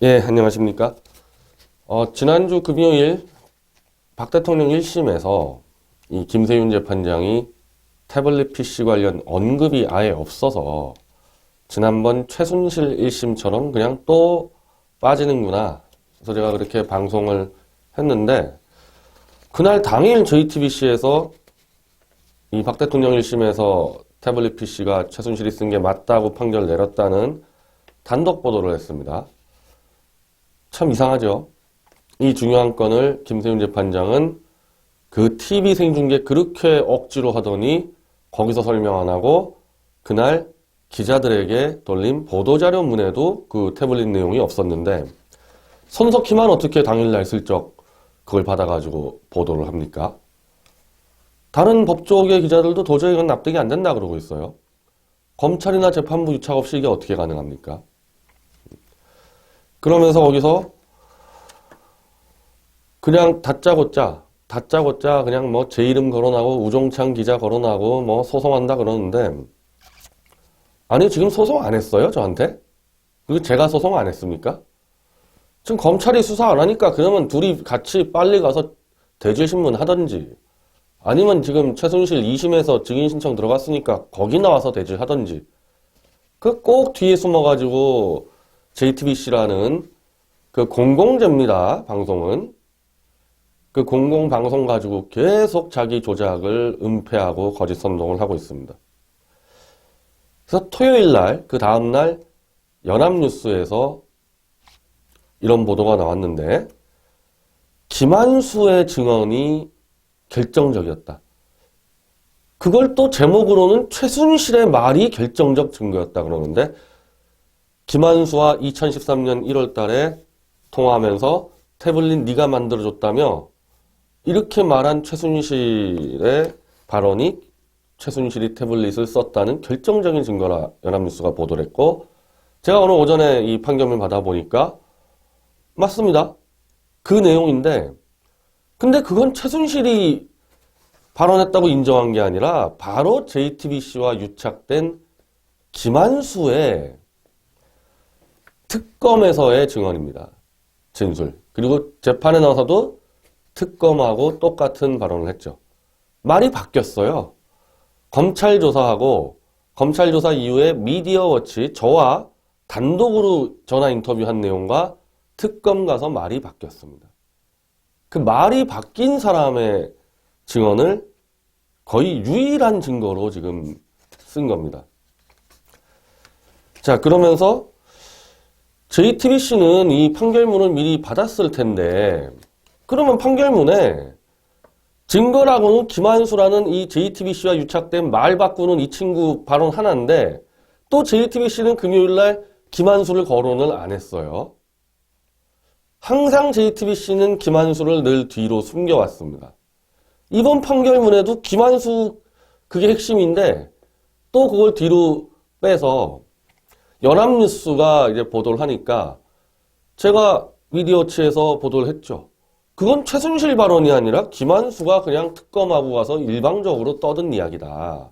예, 안녕하십니까. 지난주 금요일 박 대통령 1심에서 이 김세윤 재판장이 태블릿 PC 관련 언급이 아예 없어서 지난번 최순실 1심처럼 그냥 또 빠지는구나. 그래서 제가 그렇게 방송을 했는데 그날 당일 JTBC에서 이 박 대통령 1심에서 태블릿 PC가 최순실이 쓴 게 맞다고 판결 내렸다는 단독 보도를 했습니다. 참 이상하죠. 이 중요한 건을 김세윤 재판장은 그 TV 생중계 그렇게 억지로 하더니 거기서 설명 안 하고 그날 기자들에게 돌린 보도자료문에도 그 태블릿 내용이 없었는데 손석희만 어떻게 당일날 슬쩍 그걸 받아가지고 보도를 합니까? 다른 법조계 기자들도 도저히 이건 납득이 안 된다 그러고 있어요. 검찰이나 재판부 유착 없이 이게 어떻게 가능합니까? 그러면서 거기서 그냥 다짜고짜 그냥 뭐 제 이름 거론하고 우종찬 기자 거론하고 뭐 소송한다 그러는데 아니 지금 소송 안 했어요 저한테? 그리고 제가 소송 안 했습니까? 지금 검찰이 수사 안 하니까 그러면 둘이 같이 빨리 가서 대질신문 하든지 아니면 지금 최순실 2심에서 증인 신청 들어갔으니까 거기 나와서 대질하든지 그 꼭 뒤에 숨어가지고 JTBC라는 그 공공재입니다. 방송은. 그 공공방송 가지고 계속 자기 조작을 은폐하고 거짓 선동을 하고 있습니다. 그래서 토요일 날, 그 다음날 연합뉴스에서 이런 보도가 나왔는데 김한수의 증언이 결정적이었다. 그걸 또 제목으로는 최순실의 말이 결정적 증거였다 그러는데 김한수와 2013년 1월 달에 통화하면서 태블릿 네가 만들어줬다며 이렇게 말한 최순실의 발언이 최순실이 태블릿을 썼다는 결정적인 증거라 연합뉴스가 보도를 했고 제가 오늘 오전에 이 판결문 받아보니까 맞습니다. 그 내용인데 근데 그건 최순실이 발언했다고 인정한 게 아니라 바로 JTBC와 유착된 김한수의 특검에서의 증언입니다. 진술. 그리고 재판에 나와서도 특검하고 똑같은 발언을 했죠. 말이 바뀌었어요. 검찰 조사하고 검찰 조사 이후에 미디어워치 저와 단독으로 전화 인터뷰한 내용과 특검 가서 말이 바뀌었습니다. 그 말이 바뀐 사람의 증언을 거의 유일한 증거로 지금 쓴 겁니다. 자, 그러면서 JTBC는 이 판결문을 미리 받았을 텐데 그러면 판결문에 증거라고는 김한수라는 이 JTBC와 유착된 말 바꾸는 이 친구 발언 하나인데 또 JTBC는 금요일날 김한수를 거론을 안 했어요. 항상 JTBC는 김한수를 늘 뒤로 숨겨왔습니다. 이번 판결문에도 김한수 그게 핵심인데 또 그걸 뒤로 빼서 연합뉴스가 이제 보도를 하니까 제가 미디어치에서 보도를 했죠. 그건 최순실 발언이 아니라 김한수가 그냥 특검하고 가서 일방적으로 떠든 이야기다.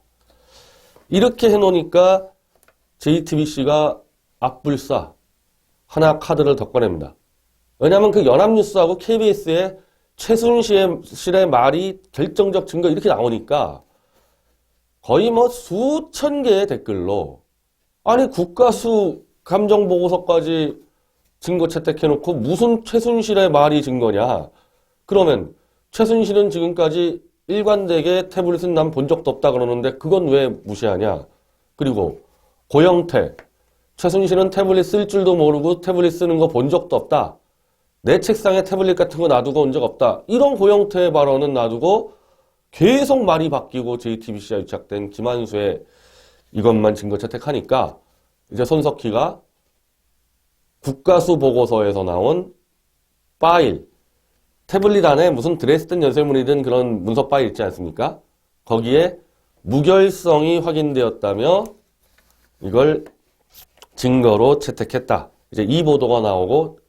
이렇게 해놓으니까 JTBC가 앞불싸 하나 카드를 더 꺼냅니다. 왜냐하면 그 연합뉴스하고 KBS의 최순실의 말이 결정적 증거 이렇게 나오니까 거의 뭐 수천 개의 댓글로 아니 국가수 감정보고서까지 증거 채택해놓고 무슨 최순실의 말이 증거냐. 그러면 최순실은 지금까지 일관되게 태블릿은 난 본 적도 없다 그러는데 그건 왜 무시하냐. 그리고 고영태 최순실은 태블릿 쓸 줄도 모르고 태블릿 쓰는 거 본 적도 없다. 내 책상에 태블릿 같은 거 놔두고 온 적 없다. 이런 고영태의 발언은 놔두고 계속 말이 바뀌고 JTBC와 유착된 김한수의 이것만 증거 채택하니까 이제 손석희가 국가수 보고서에서 나온 파일, 태블릿 안에 무슨 드레스덴 연설문이든 그런 문서 파일 있지 않습니까? 거기에 무결성이 확인되었다며 이걸 증거로 채택했다. 이제 이 보도가 나오고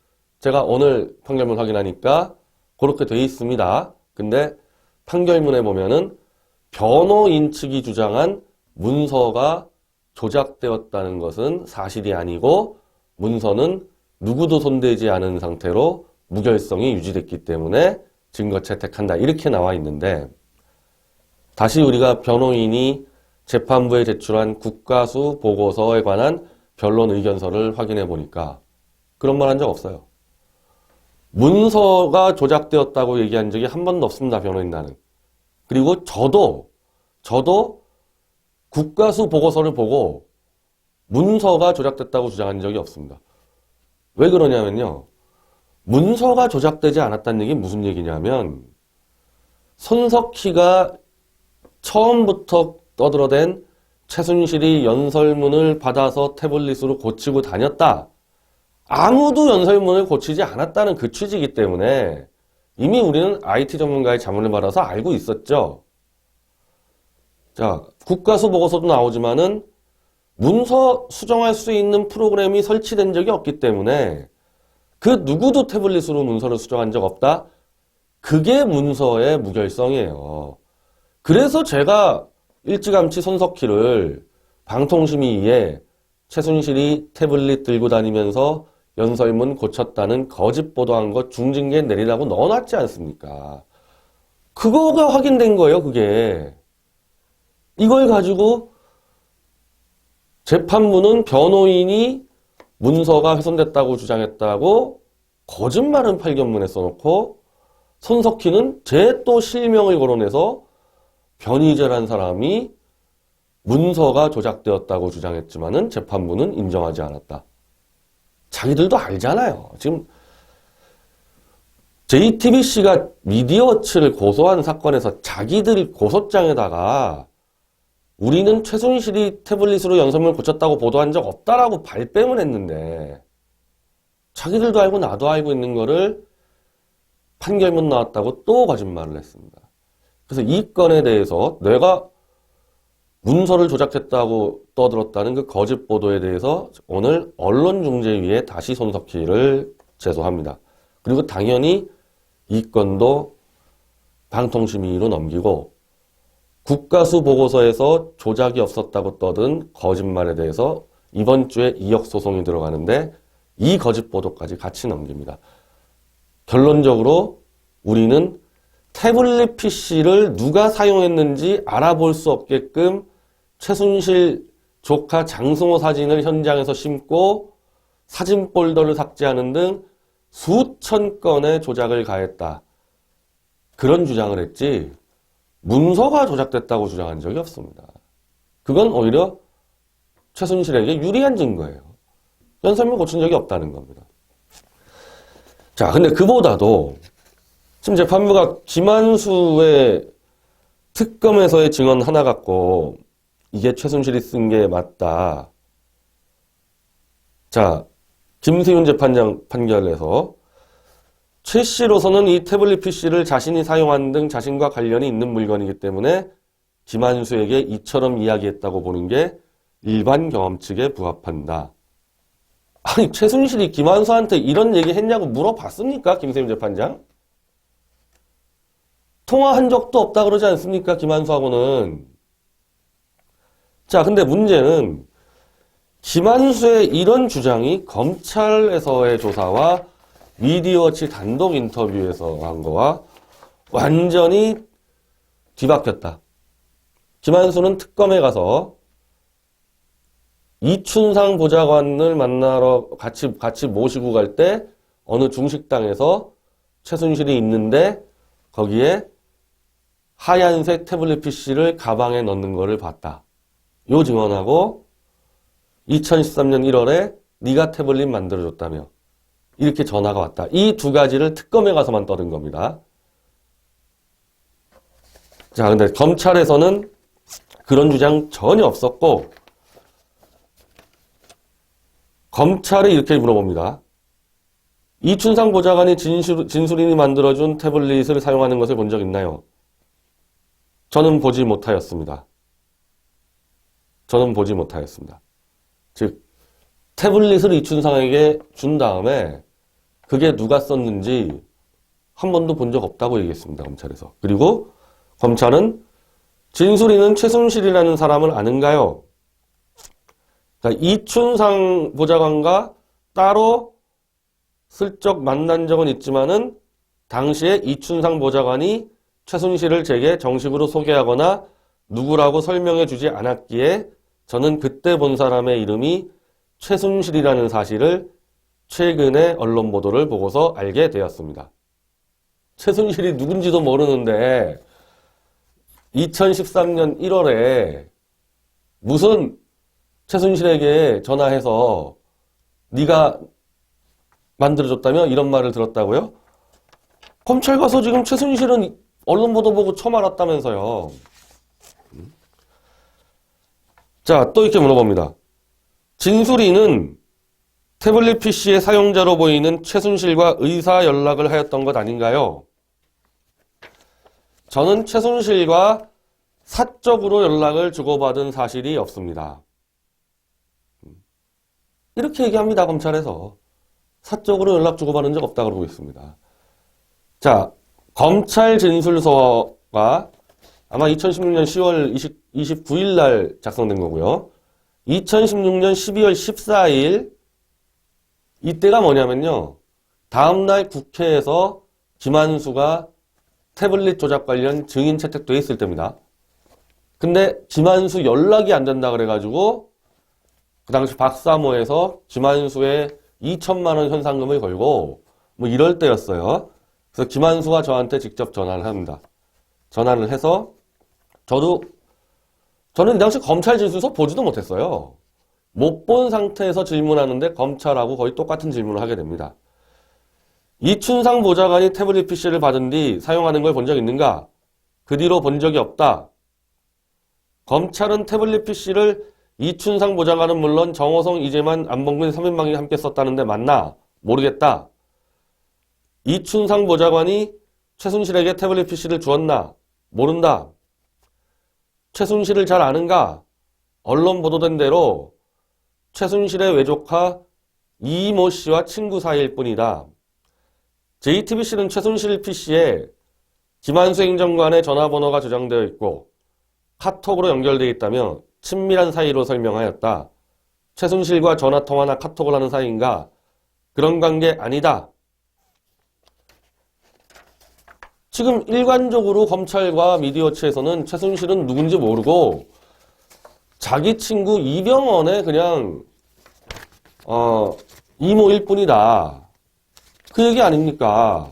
제가 오늘 판결문 확인하니까 그렇게 돼 있습니다. 근데 판결문에 보면은 변호인 측이 주장한 문서가 조작되었다는 것은 사실이 아니고 문서는 누구도 손대지 않은 상태로 무결성이 유지됐기 때문에 증거 채택한다. 이렇게 나와 있는데 다시 우리가 변호인이 재판부에 제출한 국가수 보고서에 관한 변론 의견서를 확인해 보니까 그런 말 한 적 없어요. 문서가 조작되었다고 얘기한 적이 한 번도 없습니다. 변호인 나는. 그리고 저도 국가수 보고서를 보고 문서가 조작됐다고 주장한 적이 없습니다. 왜 그러냐면요. 문서가 조작되지 않았다는 얘기는 무슨 얘기냐면 손석희가 처음부터 떠들어댄 최순실이 연설문을 받아서 태블릿으로 고치고 다녔다. 아무도 연설문을 고치지 않았다는 그 취지이기 때문에 이미 우리는 IT 전문가의 자문을 받아서 알고 있었죠. 자, 국가수 보고서도 나오지만은 문서 수정할 수 있는 프로그램이 설치된 적이 없기 때문에 그 누구도 태블릿으로 문서를 수정한 적 없다? 그게 문서의 무결성이에요. 그래서 제가 일찌감치 손석희를 방통심의위에 최순실이 태블릿 들고 다니면서 연설문 고쳤다는 거짓 보도한 거 중징계 내리라고 넣어놨지 않습니까? 그거가 확인된 거예요, 그게. 이걸 가지고 재판부는 변호인이 문서가 훼손됐다고 주장했다고 거짓말은 판결문에 써놓고 손석희는 제 또 실명을 거론해서 변희재란 사람이 문서가 조작되었다고 주장했지만은 재판부는 인정하지 않았다. 자기들도 알잖아요. 지금 JTBC가 미디어워치를 고소한 사건에서 자기들 고소장에다가 우리는 최순실이 태블릿으로 연설문을 고쳤다고 보도한 적 없다라고 발뺌을 했는데 자기들도 알고 나도 알고 있는 거를 판결문 나왔다고 또 거짓말을 했습니다. 그래서 이 건에 대해서 내가 문서를 조작했다고 떠들었다는 그 거짓 보도에 대해서 오늘 언론중재위에 다시 손석희를 제소합니다. 그리고 당연히 이 건도 방통심의위로 넘기고 국가수 보고서에서 조작이 없었다고 떠든 거짓말에 대해서 이번 주에 이역 소송이 들어가는데 이 거짓 보도까지 같이 넘깁니다. 결론적으로 우리는 태블릿 PC를 누가 사용했는지 알아볼 수 없게끔 최순실 조카 장승호 사진을 현장에서 심고 사진 폴더를 삭제하는 등 수천 건의 조작을 가했다. 그런 주장을 했지 문서가 조작됐다고 주장한 적이 없습니다. 그건 오히려 최순실에게 유리한 증거예요. 연설문 고친 적이 없다는 겁니다. 자, 근데 그보다도 지금 재판부가 김한수의 특검에서의 증언 하나 갖고 이게 최순실이 쓴 게 맞다. 자, 김세윤 재판장 판결에서 최 씨로서는 이 태블릿 PC를 자신이 사용한 등 자신과 관련이 있는 물건이기 때문에 김한수에게 이처럼 이야기했다고 보는 게 일반 경험칙에 부합한다. 아니, 최순실이 김한수한테 이런 얘기 했냐고 물어봤습니까? 김세윤 재판장? 통화한 적도 없다 그러지 않습니까? 김한수하고는. 자, 근데 문제는 김한수의 이런 주장이 검찰에서의 조사와 미디어워치 단독 인터뷰에서 한 거와 완전히 뒤바뀌었다. 김한수는 특검에 가서 이춘상 보좌관을 만나러 같이 모시고 갈 때 어느 중식당에서 최순실이 있는데 거기에 하얀색 태블릿 PC를 가방에 넣는 거를 봤다. 요 증언하고 2013년 1월에 네가 태블릿 만들어줬다며 이렇게 전화가 왔다. 이 두 가지를 특검에 가서만 떠든 겁니다. 자, 근데 검찰에서는 그런 주장 전혀 없었고 검찰이 이렇게 물어봅니다. 이춘상 보좌관이 진술인이 만들어준 태블릿을 사용하는 것을 본 적 있나요? 저는 보지 못하였습니다. 저는 보지 못하였습니다. 즉 태블릿을 이춘상에게 준 다음에 그게 누가 썼는지 한 번도 본 적 없다고 얘기했습니다. 검찰에서. 그리고 검찰은 진술인은 최순실이라는 사람을 아는가요? 그러니까 이춘상 보좌관과 따로 슬쩍 만난 적은 있지만은 당시에 이춘상 보좌관이 최순실을 제게 정식으로 소개하거나 누구라고 설명해 주지 않았기에 저는 그때 본 사람의 이름이 최순실이라는 사실을 최근에 언론 보도를 보고서 알게 되었습니다. 최순실이 누군지도 모르는데 2013년 1월에 무슨 최순실에게 전화해서 네가 만들어줬다며 이런 말을 들었다고요? 검찰 가서 지금 최순실은 언론 보도 보고 처음 알았다면서요. 자, 또 이렇게 물어봅니다. 진술인은 태블릿 PC의 사용자로 보이는 최순실과 의사 연락을 하였던 것 아닌가요? 저는 최순실과 사적으로 연락을 주고받은 사실이 없습니다. 이렇게 얘기합니다, 검찰에서. 사적으로 연락 주고받은 적 없다 그러고 있습니다. 자, 검찰 진술서가 아마 2016년 10월 29일 날 작성된 거고요. 2016년 12월 14일 이때가 뭐냐면요. 다음날 국회에서 김한수가 태블릿 조작 관련 증인 채택돼 있을 때입니다. 근데 김한수 연락이 안 된다 그래가지고 그 당시 박사모에서 김한수의 2천만 원 현상금을 걸고 뭐 이럴 때였어요. 그래서 김한수가 저한테 직접 전화를 합니다. 전화를 해서 저는 이 당시 검찰 진술서 보지도 못했어요. 못 본 상태에서 질문하는데 검찰하고 거의 똑같은 질문을 하게 됩니다. 이춘상 보좌관이 태블릿 PC를 받은 뒤 사용하는 걸 본 적 있는가? 그 뒤로 본 적이 없다. 검찰은 태블릿 PC를 이춘상 보좌관은 물론 정호성, 이재만, 안봉근 3인방이 함께 썼다는데 맞나? 모르겠다. 이춘상 보좌관이 최순실에게 태블릿 PC를 주었나? 모른다. 최순실을 잘 아는가? 언론 보도된 대로 최순실의 외조카 이모 씨와 친구 사이일 뿐이다. JTBC는 최순실 PC에 김한수 행정관의 전화번호가 저장되어 있고 카톡으로 연결되어 있다며 친밀한 사이로 설명하였다. 최순실과 전화통화나 카톡을 하는 사이인가? 그런 관계 아니다. 지금 일관적으로 검찰과 미디어체에서는 최순실은 누군지 모르고 자기 친구 이병헌의 그냥 이모일 뿐이다. 그 얘기 아닙니까?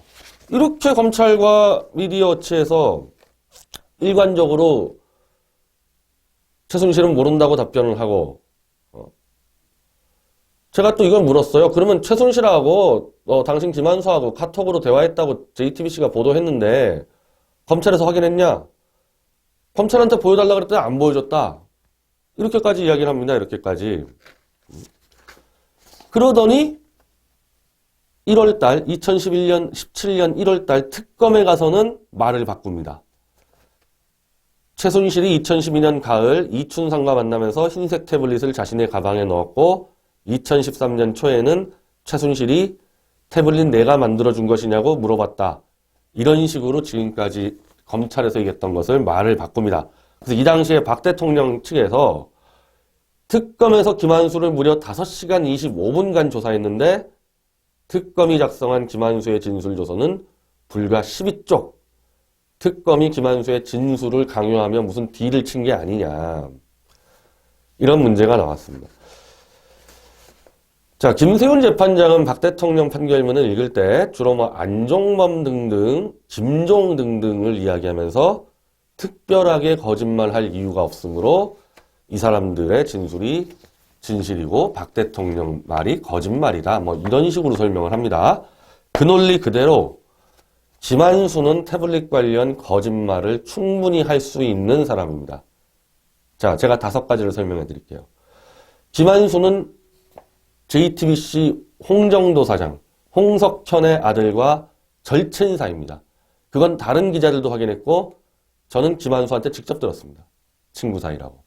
이렇게 검찰과 미디어체에서 일관적으로 최순실은 모른다고 답변을 하고 제가 또 이걸 물었어요. 그러면 최순실하고 당신 김한수하고 카톡으로 대화했다고 JTBC가 보도했는데 검찰에서 확인했냐? 검찰한테 보여달라 그랬더니 안 보여줬다. 이렇게까지 이야기를 합니다. 이렇게까지. 그러더니 1월달 2017년 1월달 특검에 가서는 말을 바꿉니다. 최순실이 2012년 가을 이춘상과 만나면서 흰색 태블릿을 자신의 가방에 넣었고 2013년 초에는 최순실이 태블릿 내가 만들어준 것이냐고 물어봤다. 이런 식으로 지금까지 검찰에서 얘기했던 것을 말을 바꿉니다. 그래서 이 당시에 박 대통령 측에서 특검에서 김한수를 무려 5시간 25분간 조사했는데 특검이 작성한 김한수의 진술조서는 불과 12쪽. 특검이 김한수의 진술을 강요하며 무슨 딜을 친 게 아니냐. 이런 문제가 나왔습니다. 자, 김세훈 재판장은 박 대통령 판결문을 읽을 때 주로 뭐 안종범 등등, 김종 등등을 이야기하면서 특별하게 거짓말할 이유가 없으므로 이 사람들의 진술이 진실이고 박 대통령 말이 거짓말이다. 뭐 이런 식으로 설명을 합니다. 그 논리 그대로 김한수는 태블릿 관련 거짓말을 충분히 할 수 있는 사람입니다. 자, 제가 5가지를 설명해 드릴게요. 김한수는 JTBC 홍정도 사장, 홍석현의 아들과 절친사입니다. 그건 다른 기자들도 확인했고 저는 김한수한테 직접 들었습니다. 친구 사이라고.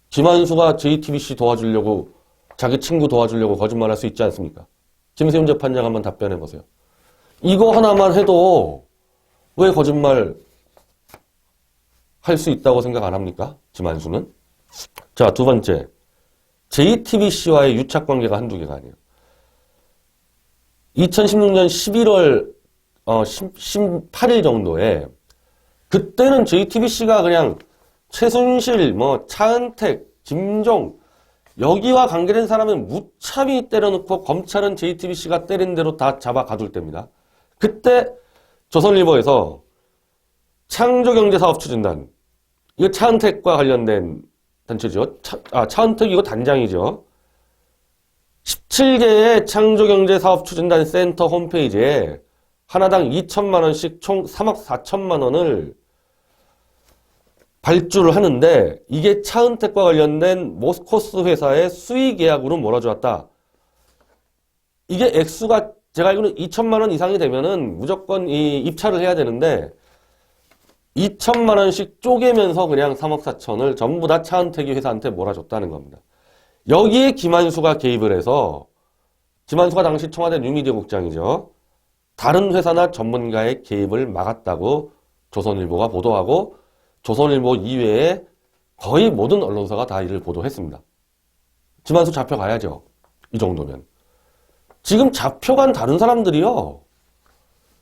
김한수가 JTBC 도와주려고 자기 친구 도와주려고 거짓말할 수 있지 않습니까? 김세훈 재판장 한번 답변해 보세요. 이거 하나만 해도 왜 거짓말 할 수 있다고 생각 안 합니까? 김한수는. 자, 2번째. JTBC와의 유착관계가 한두 개가 아니에요. 2016년 11월 18일 정도에 그때는 JTBC가 그냥 최순실, 차은택, 김종 여기와 관계된 사람은 무참히 때려놓고 검찰은 JTBC가 때린 대로 다 잡아 가둘 때입니다. 그때 조선일보에서 창조경제사업추진단, 이거 차은택과 관련된 단체죠. 차은택 이거 단장이죠. 17개의 창조경제사업추진단 센터 홈페이지에 하나당 2천만 원씩 총 3억 4천만 원을 발주를 하는데 이게 차은택과 관련된 모스코스 회사의 수의 계약으로 몰아주었다. 이게 액수가 제가 알기로는 2천만 원 이상이 되면은 무조건 이 입찰을 해야 되는데 2천만 원씩 쪼개면서 그냥 3억 4천을 전부 다 차은택이 회사한테 몰아줬다는 겁니다. 여기에 김한수가 개입을 해서 김한수가 당시 청와대 뉴미디어 국장이죠. 다른 회사나 전문가의 개입을 막았다고 조선일보가 보도하고 조선일보 이외에 거의 모든 언론사가 다 이를 보도했습니다. 김한수 잡혀가야죠. 이 정도면. 지금 잡혀간 다른 사람들이요.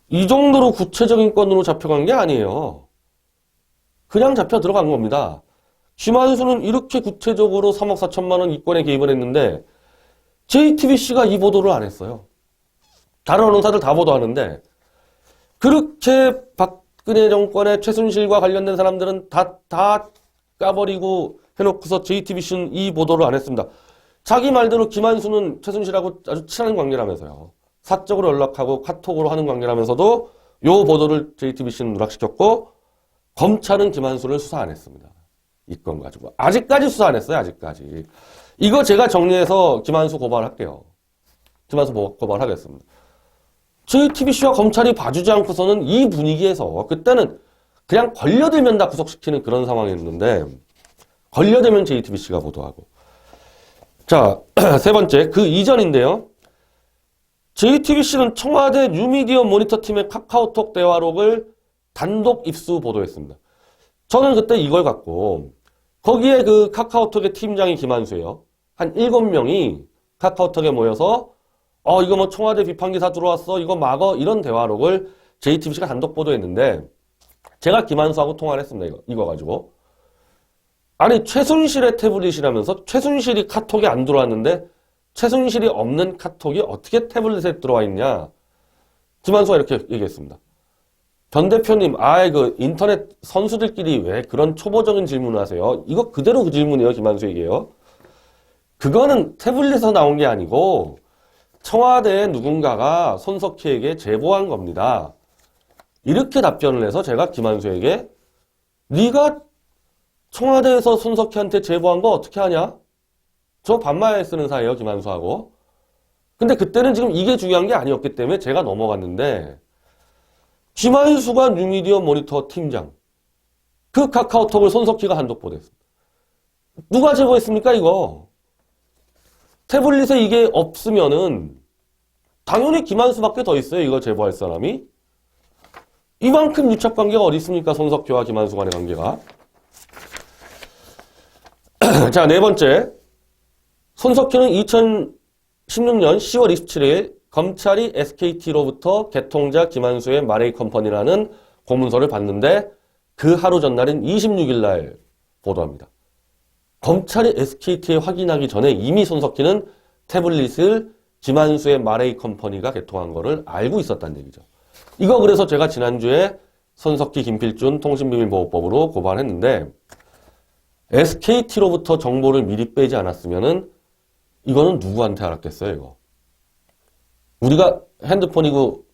이 정도로 구체적인 건으로 잡혀간 게 아니에요. 그냥 잡혀 들어간 겁니다. 김한수는 이렇게 구체적으로 3억 4천만 원 이권에 개입을 했는데 JTBC가 이 보도를 안 했어요. 다른 언론사들 다 보도하는데 그렇게 박근혜 정권의 최순실과 관련된 사람들은 다 까버리고 해놓고서 JTBC는 이 보도를 안 했습니다. 자기 말대로 김한수는 최순실하고 아주 친한 관계라면서요. 사적으로 연락하고 카톡으로 하는 관계라면서도 요 보도를 JTBC는 누락시켰고 검찰은 김한수를 수사 안 했습니다. 이 건 가지고. 아직까지 수사 안 했어요. 아직까지. 이거 제가 정리해서 김한수 고발할게요. 김한수 고발하겠습니다. JTBC와 검찰이 봐주지 않고서는 이 분위기에서 그때는 그냥 걸려들면 다 구속시키는 그런 상황이었는데 걸려들면 JTBC가 보도하고. 자, 세 번째 그 이전인데요. JTBC는 청와대 뉴미디어 모니터팀의 카카오톡 대화록을 단독 입수 보도했습니다. 저는 그때 이걸 갖고 거기에 그 카카오톡의 팀장이 김한수예요. 한 7명이 카카오톡에 모여서 이거 뭐 청와대 비판 기사 들어왔어. 이거 막어. 이런 대화록을 JTBC가 단독 보도했는데 제가 김한수하고 통화를 했습니다. 이거 가지고. 아니 최순실의 태블릿이라면서 최순실이 카톡에 안 들어왔는데 최순실이 없는 카톡이 어떻게 태블릿에 들어와 있냐. 김한수가 이렇게 얘기했습니다. 전 대표님, 그 인터넷 선수들끼리 왜 그런 초보적인 질문을 하세요? 이거 그대로 그 질문이에요. 김한수 얘기예요. 그거는 태블릿에서 나온 게 아니고 청와대의 누군가가 손석희에게 제보한 겁니다. 이렇게 답변을 해서 제가 김한수에게 네가 청와대에서 손석희한테 제보한 거 어떻게 하냐? 저 반말 쓰는 사이예요. 김한수하고. 근데 그때는 지금 이게 중요한 게 아니었기 때문에 제가 넘어갔는데 김한수가 뉴미디어 모니터 팀장. 그 카카오톡을 손석희가 단독 보냈습니다. 누가 제보했습니까, 이거? 태블릿에 이게 없으면은 당연히 김한수밖에 더 있어요, 이거 제보할 사람이. 이만큼 유착 관계가 어디 있습니까, 손석희와 김한수 간의 관계가. 자, 네 번째. 손석희는 2016년 10월 27일 검찰이 SKT로부터 개통자 김한수의 마레이 컴퍼니라는 공문서를 받는데 그 하루 전날인 26일 날 보도합니다. 검찰이 SKT에 확인하기 전에 이미 손석희는 태블릿을 김한수의 마레이 컴퍼니가 개통한 거를 알고 있었다는 얘기죠. 이거 그래서 제가 지난주에 손석희 김필준 통신비밀보호법으로 고발했는데 SKT로부터 정보를 미리 빼지 않았으면은 이거는 누구한테 알았겠어요, 이거. 우리가 핸드폰이고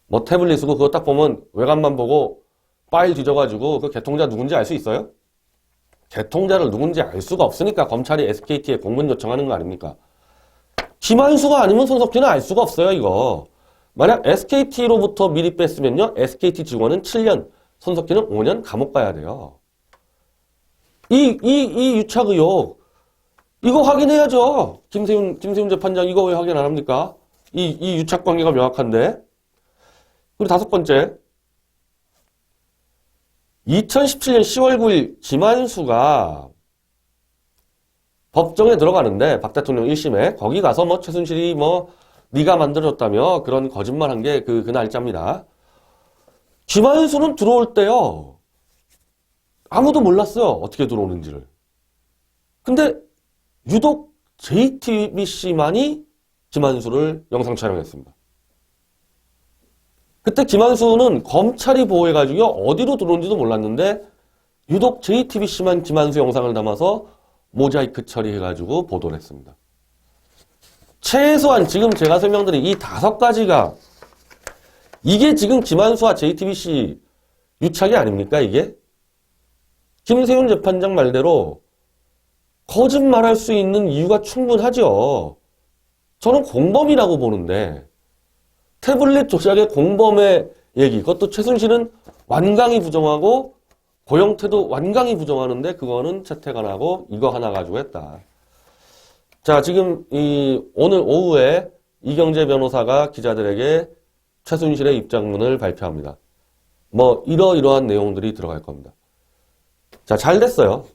뭐 태블릿이고 그거 딱 보면 외관만 보고 파일 뒤져가지고 그 개통자 누군지 알 수 있어요? 개통자를 누군지 알 수가 없으니까 검찰이 SKT에 공문 요청하는 거 아닙니까? 김한수가 아니면 손석희는 알 수가 없어요, 이거. 만약 SKT로부터 미리 뺐으면요, SKT 직원은 7년, 손석희는 5년 감옥 가야 돼요. 이 유착 의혹, 이거 확인해야죠. 김세훈 재판장 이거 왜 확인 안 합니까? 이 유착 관계가 명확한데. 그리고 다섯 번째. 2017년 10월 9일 김한수가 법정에 들어가는데 박 대통령 1심에 거기 가서 뭐 최순실이 뭐 네가 만들어줬다며 그런 거짓말한 게 그 날짜입니다. 김한수는 들어올 때요. 아무도 몰랐어요. 어떻게 들어오는지를. 근데 유독 JTBC만이 김한수를 영상 촬영했습니다. 그때 김한수는 검찰이 보호해가지고 어디로 들어온지도 몰랐는데 유독 JTBC만 김한수 영상을 담아서 모자이크 처리해가지고 보도를 했습니다. 최소한 지금 제가 설명드린 이 5가지가 이게 지금 김한수와 JTBC 유착이 아닙니까 이게? 김세윤 재판장 말대로 거짓말할 수 있는 이유가 충분하죠. 저는 공범이라고 보는데 태블릿 조작의 공범의 얘기, 그것도 최순실은 완강히 부정하고 고영태도 완강히 부정하는데 그거는 채택 안 하고 이거 하나 가지고 했다. 자, 지금 오늘 오후에 이경재 변호사가 기자들에게 최순실의 입장문을 발표합니다. 뭐 이러이러한 내용들이 들어갈 겁니다. 자, 잘 됐어요.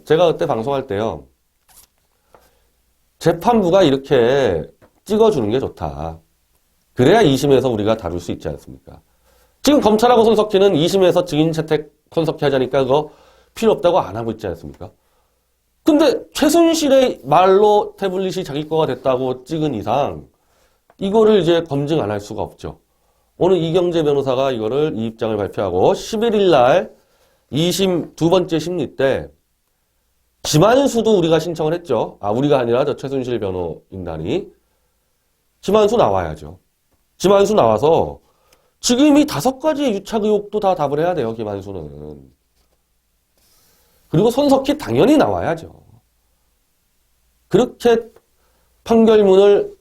제가 그때 방송할 때요. 재판부가 이렇게 찍어주는 게 좋다. 그래야 2심에서 우리가 다룰 수 있지 않습니까? 지금 검찰하고 손석희는 2심에서 증인 채택 손석희 하자니까 그거 필요 없다고 안 하고 있지 않습니까? 근데 최순실의 말로 태블릿이 자기 거가 됐다고 찍은 이상 이거를 이제 검증 안 할 수가 없죠. 오늘 이경재 변호사가 이거를 이 입장을 발표하고 11일 날 2심 두 번째 심리 때 김한수도 우리가 신청을 했죠. 우리가 아니라 저 최순실 변호인단이. 김한수 나와야죠. 김한수 나와서 지금 이 5가지의 유착 의혹도 다 답을 해야 돼요. 김한수는. 그리고 손석희 당연히 나와야죠. 그렇게 판결문을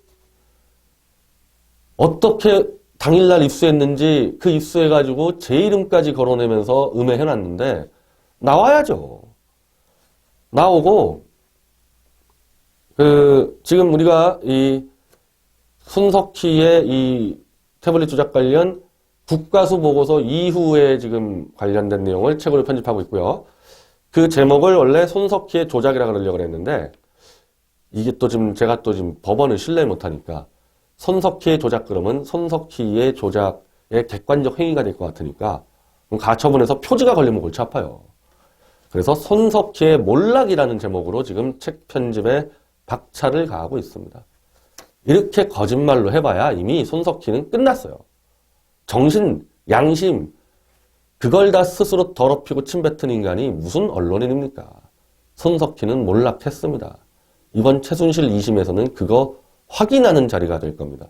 어떻게 당일날 입수했는지 그 입수해가지고 제 이름까지 거론하면서 음해해놨는데 나와야죠. 나오고 지금 우리가 이 손석희의 이 태블릿 조작 관련 국가수 보고서 이후에 지금 관련된 내용을 책으로 편집하고 있고요. 그 제목을 원래 손석희의 조작이라 그러려고 했는데 이게 또 지금 제가 또 지금 법원을 신뢰 못하니까 손석희의 조작 그러면 손석희의 조작의 객관적 행위가 될 것 같으니까 가처분해서 표지가 걸리면 골치 아파요. 그래서 손석희의 몰락이라는 제목으로 지금 책 편집에 박차를 가하고 있습니다. 이렇게 거짓말로 해봐야 이미 손석희는 끝났어요. 정신, 양심 그걸 다 스스로 더럽히고 침뱉은 인간이 무슨 언론인입니까? 손석희는 몰락했습니다. 이번 최순실 2심에서는 그거 확인하는 자리가 될 겁니다.